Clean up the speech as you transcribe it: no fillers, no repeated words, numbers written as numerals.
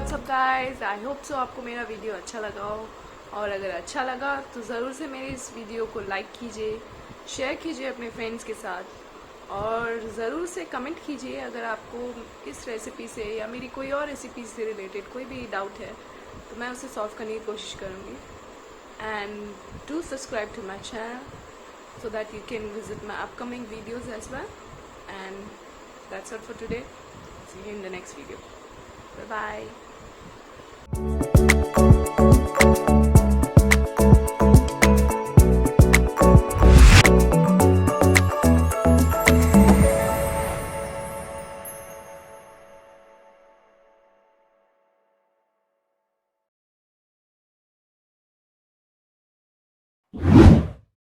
WhatsApp guys, I hope so आपको मेरा video अच्छा लगा हो। और अगर अच्छा लगा तो ज़रूर से मेरे इस वीडियो को लाइक कीजिए, शेयर कीजिए अपने फ्रेंड्स के साथ और ज़रूर से कमेंट कीजिए अगर आपको इस रेसिपी से या मेरी कोई और रेसिपी से रिलेटेड कोई भी डाउट है तो मैं उसे सॉल्व करने की कोशिश करूँगी। And do subscribe to my channel so that you can visit my upcoming videos as well. And that's all for today. See you in the next video. Bye bye.